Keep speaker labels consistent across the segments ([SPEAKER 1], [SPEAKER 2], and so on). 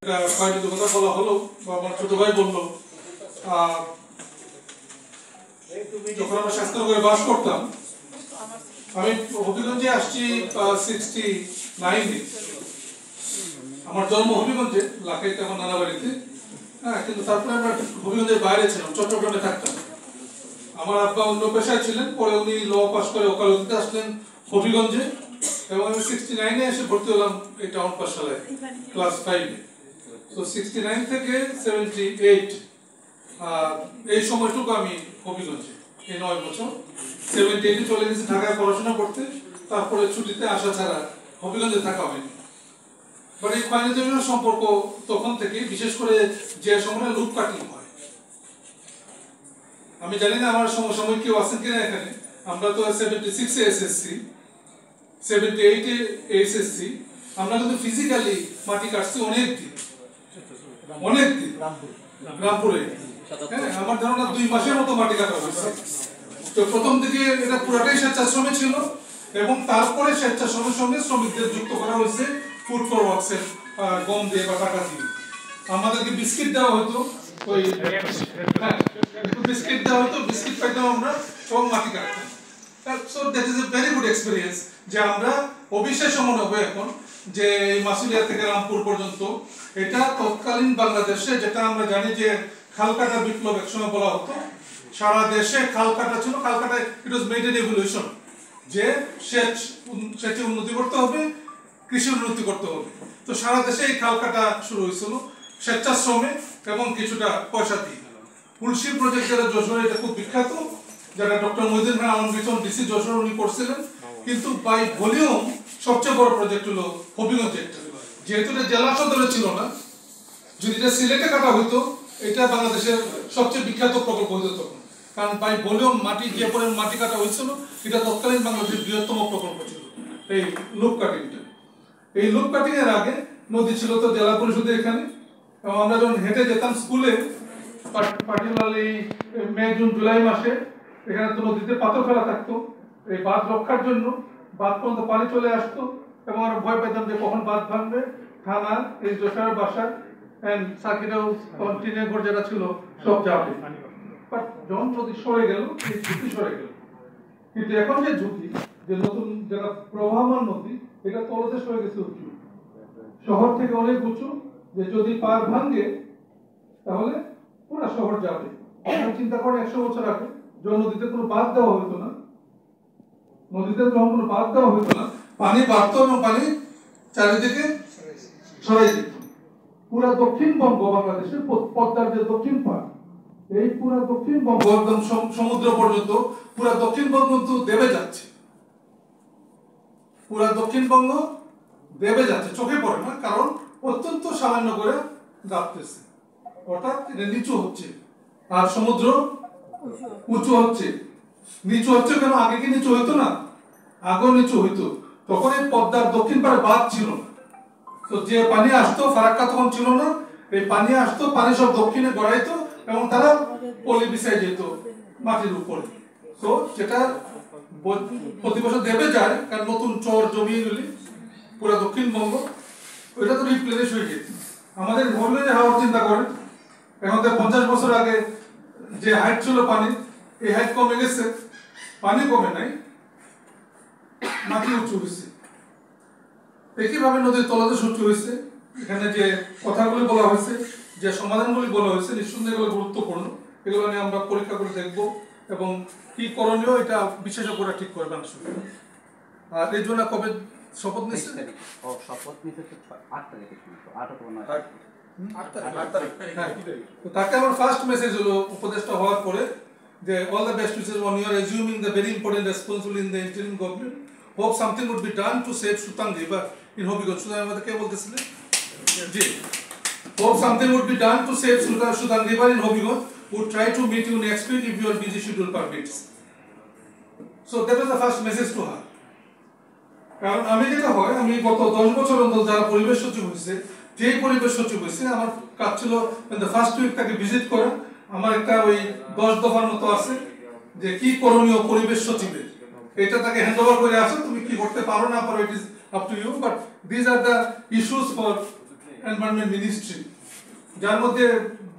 [SPEAKER 1] কথা বলা হলো বা আমার ছোট ভাই বললো যখন আমরা স্বাস্থ্যনগরে বাস করতাম, আমি হবিগঞ্জে আসছি 69-এ। আমার জন্ম হবিগঞ্জে, লাখাইতে আমার নানা বাড়িতে। হ্যাঁ, কিন্তু তারপরে আমরা হবিগঞ্জের বাইরে ছিলাম, চট্টগ্রামে থাকতাম। আমার আব্বা অন্য পেশায় ছিলেন, পরে উনি ল পাস করে ওকালতিতে আসলেন হবিগঞ্জে, এবং আমি 69-এ এসে ভর্তি হলাম এই টাউন পাঠশালায় ক্লাস 5-এ। তো 69 থেকে 78 এই সময়টুকু আমি হবিগঞ্জে, এই 9 বছর। 78-এ চলে গেছি ঢাকায় পড়াশোনা করতে, তারপরে ছুটিতে আসা ছাড়া হবিগঞ্জে থাকা হয়নি। বাট এই খয়নাজমিনের সম্পর্ক তখন থেকে, বিশেষ করে যে সময় লুপ কাটিং হয়। আমি জানি না আমার সমসাময়িক কেউ আছেন কিনা এখানে। আমরা তো 76-এ এসএসসি, 78-এ এইচএসসি। আমরা কিন্তু ফিজিক্যালি মাটি কাটছি অনেক দিন, রামপুরে। হ্যাঁ, আমার ধারণা 2 মাসের মতো মাটি কাটা হয়েছে। তো প্রথম দিকে এটা পুরাটাই স্বেচ্ছাশ্রমে ছিল, এবং তারপরে স্বেচ্ছাশ্রমের সঙ্গে শ্রমিকদের যুক্ত করা হয়েছে ফুড ফর ওয়ার্কসের গম দিয়ে বা টাকা দিয়ে। আমাদেরকে বিস্কিট দেওয়া হতো, ওই বিস্কিট দেওয়া হতো, বিস্কিট পাইতাম আমরা এবং মাটি কাটতাম। So that is a very good experience, যে আমরা অবিশ্বাস্য মনে হবে এখন যে মাসুলিয়া থেকে রামপুর পর্যন্ত এটা তৎকালীন বাংলাদেশে, যেটা আমরা জানি যে খালকাটা বিপ্লব একসময় বলা হতো, সারা দেশে খালকাটা ছিল। খালকাটা ইট ওয়াজ মেড এন এভলিউশন, যে সেচে উন্নতি করতে হবে, কৃষি উন্নতি করতে হবে। তো সারা দেশে এই খালকাটা শুরু হয়েছিল স্বেচ্ছাশ্রমে এবং কিছুটা পয়সা দিয়ে। তুলসী প্রজেক্ট যারা যশোরে, এটা খুব বিখ্যাত, যারা ডক্টর মহিউদ্দিন খান আলমগীর ডিসি যশোর উনি করছিলেন। কিন্তু বাই ভলিউম সবচেয়ে বড় প্রজেক্ট হলো হবিগঞ্জে। যেহেতু এটা জেলা সদরে ছিল না, যদি এটা সিলেটে কাটা হইতো, এটা বাংলাদেশের সবচেয়ে বিখ্যাত প্রকল্প হইতো তখন। কারণ বাই ভলিউম মাটি যে পরিমাণ মাটি কাটা হয়েছিল, এটা তৎকালীন বাংলাদেশের বৃহত্তম প্রকল্প ছিল এই লুপ কাটিংটা। এই লুপ কাটিং এর আগে নদী ছিল তো জেলা পরিষদের এখানে, এবং আমরা যখন হেঁটে যেতাম স্কুলে, পার্টিকুলারলি মে, জুন, জুলাই মাসে, এখানে তো নদীতে পাথর ফেলা থাকতো। এই বাঁধ রক্ষার জন্য বাঁধ পর্যন্ত পানি চলে আসতো, এবং আমরা ভয় পেতাম যে কখন বাঁধ ভাঙবে। থানা, এই যশোরের বাসা এন্ড সার্কিট হাউস, টিনেগর যেটা ছিল, সব যাবে। বাট যখন নদী সরে গেল, এই ঝুঁকি সরে গেল। কিন্তু এখন যে ঝুঁকি, যে নতুন যারা প্রবাহমান নদী, এটা তলদেশ হয়ে গেছে উঁচু, শহর থেকে অনেক উঁচু, যে যদি পার ভাঙে তাহলে পুরো শহর যাবে। আপনারা চিন্তা করেন 100 বছর আগে যখন নদীতে কোনো বাঁধ দেওয়া হতো না, নদীতে যখন কোনো বাঁধ দেওয়া হতো না, পানি বাড়তো এবং পানি চারিদিকে ছড়াই দিত। পুরা দক্ষিণবঙ্গ, বাংলাদেশের পদ্মার যে দক্ষিণ পাড়, এই পুরা দক্ষিণবঙ্গ একদম সমুদ্র পর্যন্ত, পুরা দক্ষিণবঙ্গ কিন্তু দেবে যাচ্ছে। পুরা দক্ষিণবঙ্গ দেবে যাচ্ছে, চোখে পড়ে না, কারণ অত্যন্ত সামান্য করে গাপতেছে, অর্থাৎ এটা নিচু হচ্ছে। আর সমুদ্র উঁচু হচ্ছে। নিচু হচ্ছে কেন? আগে কি নিচু হইতো না? আগেও নিচু হইতো। তখন এই পদ্মার দক্ষিণ পাড়ে বাঁধ ছিল না। তো যে পানি আসতো, ফারাক্কা তখন ছিল না, এই পানি আসতো, পানি সব দক্ষিণে গড়াইতো, এবং তারা পলি বিছাই যেত মাটির উপরে। তো যেটা প্রতি বছর দেবে যায়, কারণ নতুন চর জমিয়ে গেলে পুরো দক্ষিণবঙ্গ, ওইটা তো রিপ্লেনিশ হয়ে যেত। আমাদের হবিগঞ্জে হাওড় চিন্তা করেন, এখন 50 বছর আগে যে হাইট ছিল পানি, এই হাইট কমে গেছে। পানি কমে নাই, মাটি উঁচু হয়েছে। একইভাবে নদীর তলদেশ উঁচু হয়েছে। এখানে যে কথাগুলি বলা হয়েছে, যে সমাধানগুলি বলা হয়েছে, নিঃসন্দেহে এগুলো গুরুত্বপূর্ণ। এগুলো নিয়ে আমরা পরীক্ষা করে দেখব, এবং কি করণীয় এটা বিশেষজ্ঞরা ঠিক করবেন আসলে। আর এই জন্য কবে শপথ নিচ্ছে?
[SPEAKER 2] শপথ নিতে 8 তারিখে, 8 তারিখ।
[SPEAKER 1] তাকে আমার ফার্স্ট মেসেজ হলো উপদেষ্টা হওয়ার পরে, যে all the best wishes on your assuming the very important responsibility in the interim government. Hope something would be done to save Sutang river in Habiganj. সুতরাং আমাদের কে বলতেছিলেন? জি, hope something would be done to save Sutang river in Habiganj. Would try to meet you next week if your busy schedule permits. So that was the first message to her. কারণ আমি যেটা হয়, আমি গত 10 বছর অন্তর যারা পরিবেশ সচিব হয়েছে, যেই পরিবেশ সচিব হয়েছে, আমার কাজ ছিল ফার্স্ট উইক তাকে ভিজিট করা। আমার একটা ওই 10 দফার মতো আছে, যে কি করণীয় পরিবেশ সচিবের, এটা তাকে হ্যান্ড ওভার করে আসো, তুমি কি করতে পারো না পারো, it is up to you, but this are the issues for environment ministry, যার মধ্যে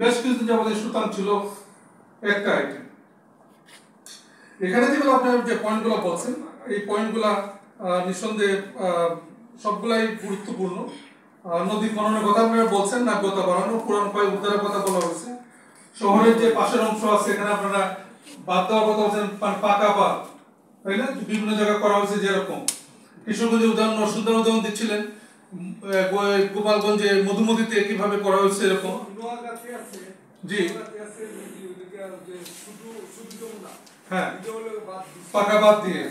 [SPEAKER 1] বেশ কিছুদিন যাবত সুতান ছিল একটা আইটেম। এখানে যেগুলো আপনার যে পয়েন্টগুলো বলছেন, এই পয়েন্টগুলা নিঃসন্দেহে সবগুলাই গুরুত্বপূর্ণ। নদী খননের কথা আপনারা বলছেন, নাব্যতা বাড়ানো, পুরান পায় উদ্ধারের কথা বলা হয়েছে। শহরের যে পাশের অংশ আছে এখানে আপনারা বাদ দেওয়ার কথা বলছেন, পাকা বাদ, তাই না? বিভিন্ন জায়গায় করা হয়েছে যেরকম কিশোরগঞ্জে উদাহরণ, সুন্দর উদাহরণ দিচ্ছিলেন, গোপালগঞ্জে মধুমতিতে কিভাবে করা হয়েছে এরকম। জি হ্যাঁ, পাকা বাদ দিয়ে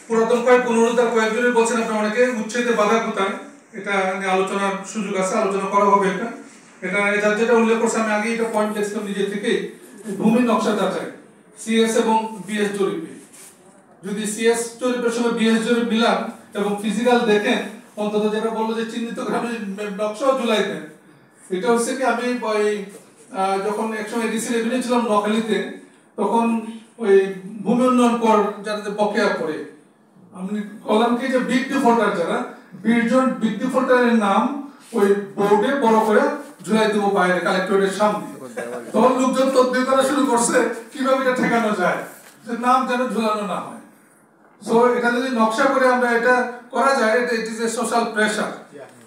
[SPEAKER 1] পুরাতন কয়েক পুনরুদ্ধার কয়েকজনই বলছেন, আপনারা অনেকে উচ্ছেদে বাধা কোথায়, এটা নিয়ে আলোচনার সুযোগ আছে, আলোচনা করা হবে। এটা যেটা উল্লেখ করছে, আমি আগে এটা পয়েন্ট দেখছিলাম নিজে থেকেই, ভূমি নকশা যাচাই সিএস এবং বিএস জরিপে। যদি সিএস জরিপের সময় বিএস জরিপ মিলান এবং ফিজিক্যাল দেখেন, অন্তত যেটা বললো যে চিহ্নিত গ্রামের নকশাও জুলাই দেন। এটা হচ্ছে কি, আমি ওই যখন একসময় ডিসি রেভিনিউ ছিলাম নোয়াখালীতে, তখন ওই ভূমি উন্নয়ন কর যারা বকেয়া করে, আমি বললাম কি যে বিগ ডিফল্টার যারা 20 জন বিগ ডিফল্টারের নাম ওই বোর্ডে বড় করে ঝুলাই দেবো বাইরে কালেক্টরের সামনে। তখন লোকজন তদবির করা শুরু করছে কিভাবে এটা ঠেকানো যায়, যে নাম যেন ঝুলানো না হয়। সো এটা যদি নকশা করে আমরা এটা করা যায়, এটা it is a social pressure.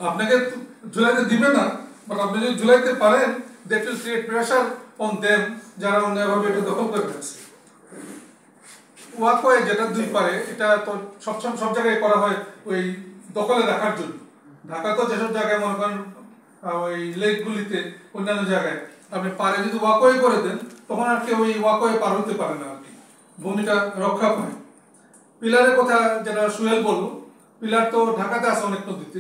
[SPEAKER 1] আপনাকে ঝুলাইতে দিবে না, বাট আপনি যদি ঝুলাইতে পারেন, that will create pressure on them, যারা অন্যায়ভাবে এটা দখল করে ফেলছে। ওয়াকওয়ে যেটা দুই পারে, এটা তো সব জায়গায় করা হয় ওই দখলে রাখার জন্য। ঢাকা তো যেসব জায়গায় মনে করেন ওই লেকগুলিতে, অন্যান্য জায়গায় আপনি পারে যদি ওয়াকওয়ে করে দেন, তখন আর কেউ ওই ওয়াকওয়ে পার হতে পারে না, আর কি ভূমিটা রক্ষা পায়। পিলারের কথা যেটা সুহেল বললো, পিলার তো ঢাকাতে আছে অনেক নদীতে,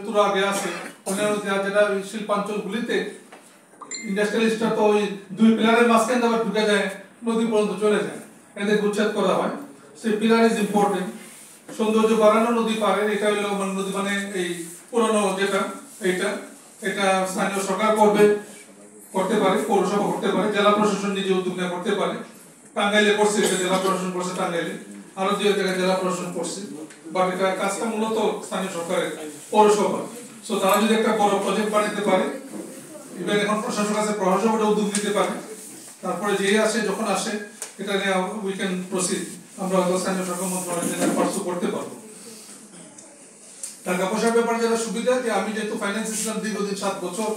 [SPEAKER 1] তুরা আগে আছে, অন্যান্য যেটা শিল্পাঞ্চলগুলিতে ইন্ডাস্ট্রিয়ালিস্টরা তো ওই দুই পিলারের মাঝখানে আবার ঢুকে যায়, নদী পর্যন্ত চলে যায়, এদের উচ্ছেদ করা হয়। সেই পিলার ইজ ইম্পর্টেন্ট। সৌন্দর্য বাড়ানো নদী পারে, এটা হলো নদী মানে এই পুরনো যেটা, এটা স্থানীয় সরকার করতে পারে, পৌরসভা করতে পারে, জেলা প্রশাসন নিজে উদ্যোগ নিয়ে করতে পারে। টাঙ্গাইলে করছে, এটা জেলা প্রশাসন করছে টাঙ্গাইলে, আরো যে জায়গায় জেলা প্রশাসন করছে, বাট এটা কাজটা মূলত স্থানীয় সরকারের, পৌরসভা। সো তারা যদি একটা বড় প্রজেক্ট বানাতে পারে, এবার এখন প্রশাসন আছে, প্রশাসনটা উদ্যোগ নিতে পারে, তারপরে যেই আসে যখন আসে এটা নিয়ে উই ক্যান প্রসিড, আমরা হয়তো স্থানীয় সরকার মন্ত্রণালয় পার্সু করতে পারবো। টাকা পয়সার ব্যাপারে যেটা সুবিধা, যে আমি যেহেতু ফাইন্যান্সে ছিলাম দীর্ঘদিন 7 বছর,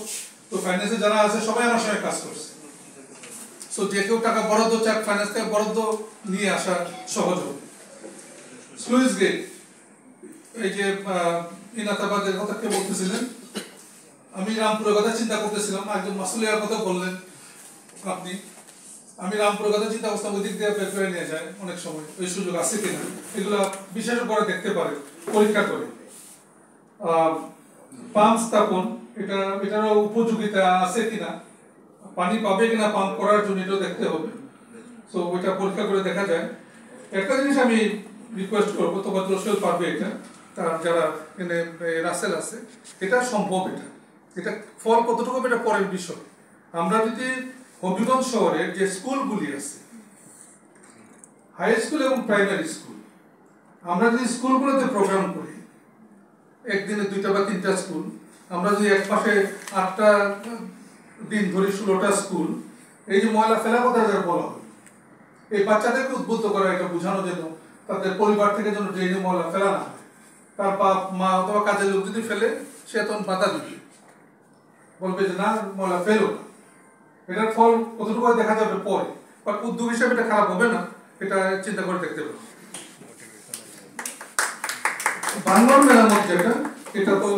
[SPEAKER 1] তো ফাইন্যান্সে যারা আছে সবাই আমার সঙ্গে কাজ করছে। সো যে কেউ টাকা বরাদ্দ চাক, ফাইন্যান্স থেকে বরাদ্দ নিয়ে আসা সহজ হবে। স্লুইস গেট, এই যে ইনাতাবাদের কথা কে বলতেছিলেন, আমি রামপুরের কথা চিন্তা করতেছিলাম, একজন মাসুলিয়ার কথা বললেন আপনি, আমি রামপুরের কথা চিন্তা করতাম, ওই দিক দিয়ে বের করে নিয়ে যায় অনেক সময়, ওই সুযোগ আছে কিনা এগুলা বিশেষ করে দেখতে পারে, পরীক্ষা করে। পাম্প স্থাপন, এটারও উপযোগিতা আছে কিনা, পানি পাবে কিনা পাম্প করার জন্য, এটাও দেখতে হবে। সো ওইটা পরীক্ষা করে দেখা যায়। একটা জিনিস আমি রিকোয়েস্ট করবো, তোমার রসেল পারবে এটা, তার যারা এখানে রাসেল আছে, এটা সম্ভব, এটা ফল কতটুকু এটা পরের বিষয়। আমরা যদি হবিগঞ্জ শহরের যে স্কুলগুলি আছে, হাই স্কুল এবং প্রাইমারি স্কুল, আমরা যদি স্কুলগুলোতে প্রোগ্রাম করি, একদিনে 2টা বা 3টা স্কুল, আমরা যদি এক পাশে 8টা দিন ধরে 16টা স্কুল, এই যে ময়লা ফেলার কথা যারা বলা হয়, এই বাচ্চাদেরকে উদ্বুদ্ধ করা, এটা বোঝানো যেন তাদের পরিবার থেকে যেন ড্রেনে ময়লা ফেলা না হয়। তার বাপ মা অথবা কাজের লোক যদি ফেলে, সে তখন বাধা দিবে, বলবে যে না ময়লা ফেলো না। এটার ফল কতটুকু দেখা যাবে পরে, বা উদ্যোগ হিসেবে এটা খারাপ হবে না, এটা চিন্তা করে দেখতে পাবো। বাংলার মেরামত যেটা, এটা তো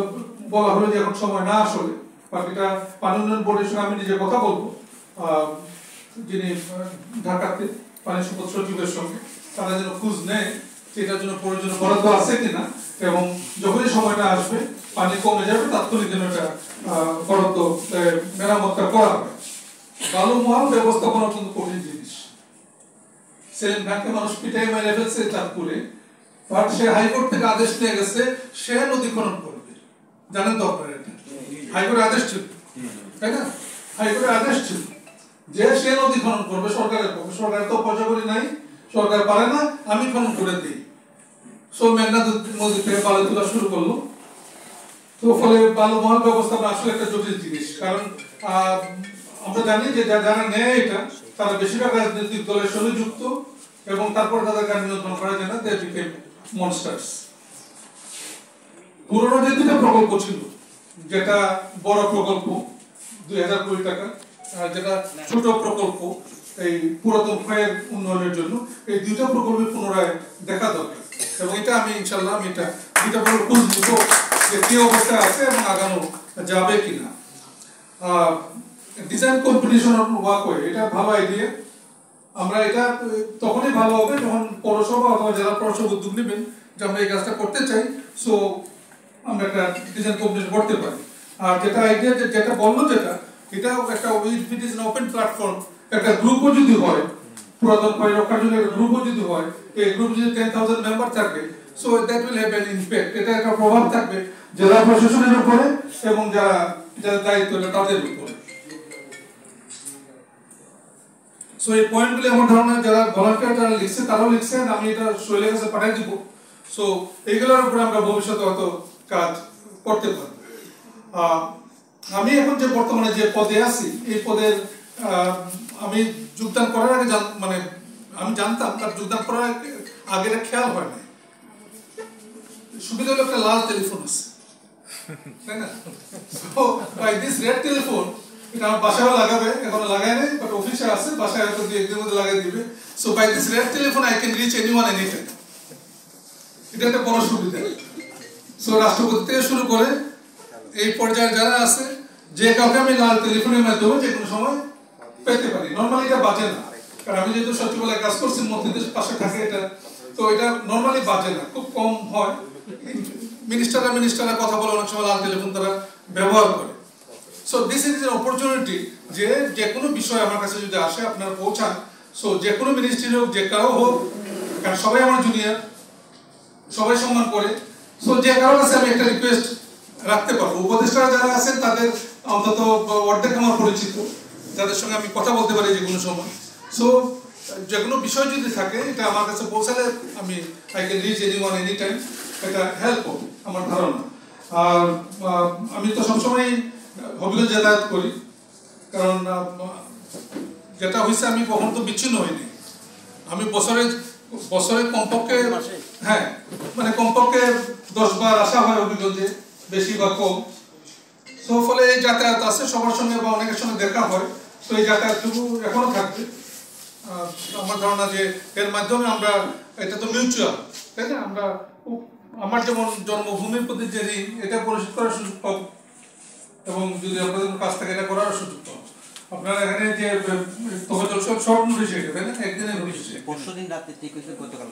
[SPEAKER 1] বলা হলো যে এখন সময় না আসলে, বাট এটা পানি উন্নয়ন বোর্ডের সঙ্গে আমি নিজে কথা বলবো, যিনি ঢাকাতে পানি সম্পদ সচিবের সঙ্গে, তারা যেন খোঁজ নেয় যে এটার জন্য প্রয়োজনীয় বরাদ্দ আছে কিনা, এবং যখনই সময়টা আসবে পানি কমে যাবে তাৎক্ষণিক যেন এটা বরাদ্দ মেরামতটা করা হবে। বালু মহাল ব্যবস্থাপনা কিন্তু কঠিন জিনিস। সেলিম খানকে মানুষ পিটাই মেরে ফেলছে চাঁদপুরে, বাট সে হাইকোর্ট থেকে আদেশ নিয়ে গেছে সে নদী খনন করবে। জানেন তো আপনারা, এটা হাইকোর্টের আদেশ ছিল, তাই না? হাইকোর্টের আদেশ ছিল যে সে নদী খনন করবে, সরকারের পক্ষে। সরকারের তো পয়সা করি নাই, সরকার পারে না, আমি খনন করে দিই। সো মেঘনা নদী থেকে বালু তোলা শুরু করলো। তো ফলে বালু মহাল ব্যবস্থাপনা আসলে একটা জটিল জিনিস, কারণ আমরা জানি যে যারা নেয় এটা তারা বেশিরভাগ রাজনৈতিক দলের সঙ্গে যুক্ত এবং তারপর তাদের কাজ নিয়ন্ত্রণ করা যায় না, দে বিকেম মনস্টার্স। পুরোনো যে দুটো প্রকল্প ছিল, যেটা বড় প্রকল্প 2000 কোটি টাকা, আর যেটা ছোট প্রকল্প এই পুরাতন ক্ষয়ের উন্নয়নের জন্য, এই দুইটা প্রকল্পের পুনরায় দেখা দরকার। এবং এটা আমি ইনশাল্লাহ আমি এটা দুইটা প্রকল্প নিব যে কি অবস্থা আছে এবং আগানো যাবে কিনা। ডিজাইন কম্পিটিশন ওয়াকওয়ে এটা ভালো আইডিয়া। আমরা এটা তখনই ভালো হবে যখন পৌরসভা অথবা জেলা পৌরসভা উদ্যোগ নেবেন যে আমরা এই কাজটা করতে চাই, সো আমরা একটা ডিজাইন কম্পিটিশন করতে পারি। আর যেটা আইডিয়া যেটা বললো যেটা এটা একটা it is an open platform, একটা গ্রুপও যদি হয় পুরাতন ক্ষয় রক্ষার জন্য একটা গ্রুপও যদি হয়, এই গ্রুপ যদি 10,000 মেম্বার থাকে, so that will have an impact. এটা একটা প্রভাব থাকবে জেলা প্রশাসনের উপরে এবং যারা দায়িত্ব তাদের উপরে। সো এই পয়েন্টগুলি আমার ধারণা যারা ভলান্টিয়ার যারা লিখছে তারাও লিখছেন, আমি এটা শৈলের কাছে পাঠিয়ে দিব। সো এইগুলোর উপরে আমরা ভবিষ্যতে হয়তো কাজ করতে পারবো। আমি এখন যে বর্তমানে যে পদে আছি, এই পদের আমি যোগদান করার আগে মানে আমি জানতাম, তার যোগদান করার আগে খেয়াল হয় না। সুবিধা হলো একটা লাল টেলিফোন আছে, তাই না? So by this red telephone, এটা আমার বাসায় লাগাবে, এখনো লাগায় নাই, বাট অফিসে আছে, বাসায় হয়তো 2-1 দিনের মধ্যে লাগাই দিবে। So by this red telephone I can reach anyone anytime. এটা একটা বড় সুবিধা। সো রাষ্ট্রপতি থেকে শুরু করে এই পর্যায়ে যারা আছে, যে কাউকে আমি লাল টেলিফোনের মাধ্যমে যে কোনো সময় পেতে পারি। নর্মালি এটা বাজে না, কারণ আমি যেহেতু সচিবালয়ে কাজ করছি, মন্ত্রীদের পাশে থাকে এটা, তো এটা নর্মালি বাজে না, খুব কম হয়। মিনিস্টাররা কথা বলে অনেক সময় লাল টেলিফোন তারা ব্যবহার করে। So this is an opportunity যে কোনো বিষয় আমার কাছে যদি আসে আপনারা পৌঁছান। সো যে কোনো মিনিস্ট্রি হোক, যে কারো হোক, কারণ সবাই আমার জুনিয়র, সবাই সম্মান করে। সো যে কারো কাছে আমি একটা রিকোয়েস্ট রাখতে পারবো। উপদেষ্টারা যারা আছেন তাদের অন্তত অর্ধেক আমার পরিচিত, যাদের সঙ্গে আমি কথা বলতে পারি যে কোনো সময়। সো যে কোনো বিষয় যদি থাকে এটা আমার কাছে পৌঁছালে আমি I can reach anyone any time, এটা হেল্প হবে আমার ধারণা। আর আমি তো সবসময় হবিগঞ্জ যাতায়াত করি, কারণ যেটা হয়েছে আমি কখনো তো বিচ্ছিন্ন হইনি। আমি বছরে কমপক্ষে মানে কমপক্ষে 10 বার আসা হয় হবিগঞ্জে, বেশি বা কম। সো ফলে এই যাতায়াত আছে সবার সঙ্গে বা অনেকের সঙ্গে দেখা হয়। তো এই যাতায়াতটুকু এখনো থাকবে। আমার ধারণা যে এর মাধ্যমে আমরা, এটা তো মিউচুয়াল, তাই না? আমরা আমার যেমন জন্মভূমির প্রতি যে ঋণ, এটা পরিশোধ করার সুযোগ পাবো এবং যদি আপনাদের কাছ থেকে এটা করার সুযোগ পাবো। আপনারা এখানে যে তহজল সব শর্ট নোটিশে, তাই না? একদিনের নোটিশে,
[SPEAKER 2] পরশুদিন রাতে ঠিক হয়েছে, গতকাল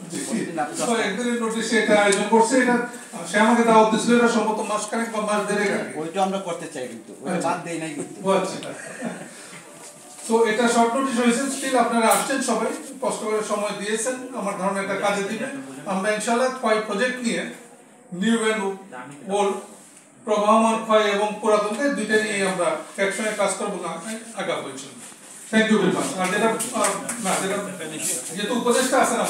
[SPEAKER 1] একদিনের নোটিশে এটা আয়োজন করছে। এটা সে আমাকে দাওয়াত দিয়েছিল, এটা সম্ভবত মাসখানেক বা মাস দেড়েক আগে।
[SPEAKER 2] ওইটা আমরা করতে চাই, কিন্তু ওইটা বাদ দেই নাই কিন্তু।
[SPEAKER 1] তো এটা শর্ট নোটিশ হয়েছে, স্টিল আপনারা আসছেন, সবাই কষ্ট করে সময় দিয়েছেন, আমার ধারণা এটা কাজে দিবে। আমরা ইনশাআল্লাহ ক্ষয় প্রজেক্ট নিয়ে নিউ এন্ড ওল্ড, প্রবাহমান ক্ষয় এবং পুরাতনকে দুইটা নিয়ে আমরা একসঙ্গে কাজ করবো না আগাবো। Thank you very much. আর যেটা যেহেতু উপদেষ্টা আছেন